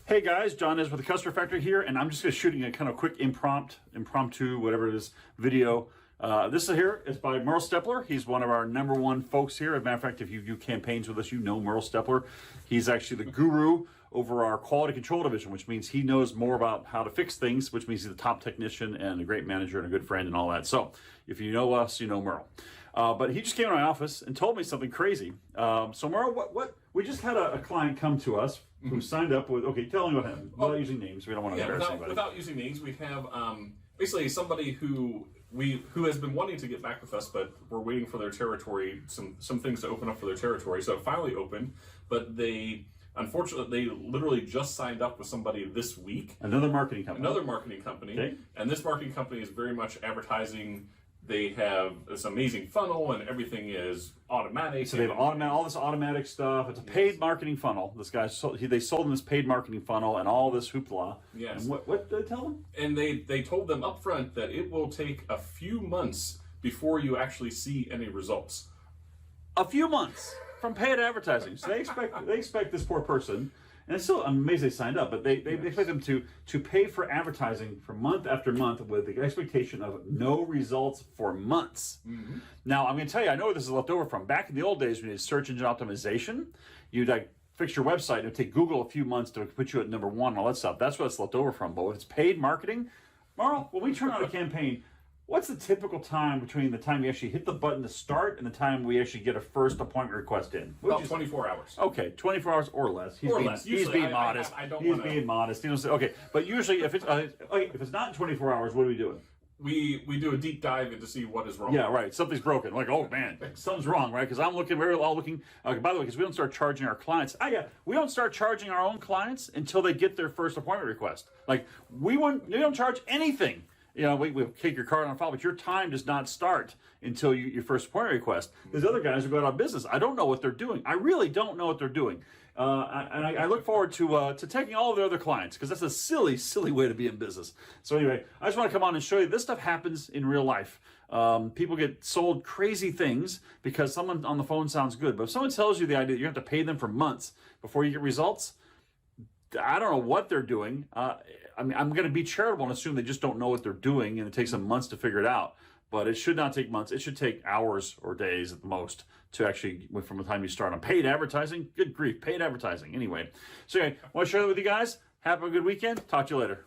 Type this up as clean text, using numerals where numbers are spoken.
Hey guys, John is with the Customer Factory here, and I'm just going to shooting a kind of quick impromptu, whatever it is, video. This here is by Merle Stepler. He's one of our #1 folks here. As a matter of fact, if you do campaigns with us, you know Merle Stepler. He's actually the guru over our quality control division, which means he knows more about how to fix things, which means he's a top technician and a great manager and a good friend and all that. So if you know us, you know Merle. But he just came to my office and told me something crazy. So Merle, what we just had a client come to us who signed up with, okay, tell me what happened. Without using names, we don't want to embarrass anybody. Without using names, we have basically somebody who has been wanting to get back with us, but we're waiting for their territory, some things to open up for their territory. So it finally opened, but unfortunately, they literally just signed up with somebody this week. Another marketing company. Okay. And this marketing company is very much advertising. They have this amazing funnel, and everything is automatic. So they have all this automatic stuff. It's a paid marketing funnel. This guy they sold them this paid marketing funnel and all this hoopla. Yes. And what did they tell them? And they told them up front that it will take a few months before you actually see any results. A few months from paid advertising. So they expect this poor person. And it's still, I'm amazed they signed up, but they expect them to pay for advertising for month after month with the expectation of no results for months. Mm-hmm. Now, I'm going to tell you, I know where this is left over from. Back in the old days, when you did search engine optimization, you'd fix your website, and it would take Google a few months to put you at #1 and all that stuff. That's what it's left over from. But if it's paid marketing, Merle, when we turn on a campaign, what's the typical time between the time you actually hit the button to start and the time we actually get a first appointment request in? About 24 hours. Okay, 24 hours or less. He's being modest. He's being modest. You know, so, okay, but usually if it's not 24 hours, what are we doing? We do a deep dive into see what is wrong. Yeah, right. Something's broken. Like, oh man, something's wrong, right? We're all looking. By the way, because we don't start charging our clients. We don't start charging our own clients until they get their first appointment request. Like we don't charge anything. You know, we take your card on file, but your time does not start until your first appointment request. There's other guys who go out of business. I don't know what they're doing. I really don't know what they're doing. I look forward to taking all of their other clients because that's a silly, silly way to be in business. So anyway, I just want to come on and show you this stuff happens in real life. People get sold crazy things because someone on the phone sounds good. But if someone tells you the idea that you have to pay them for months before you get results, I don't know what they're doing. I'm going to be charitable and assume they just don't know what they're doing, and it takes them months to figure it out. But it should not take months. It should take hours or days at the most to actually, from the time you start on paid advertising. Good grief, paid advertising. Anyway, so I want to share that with you guys. Have a good weekend. Talk to you later.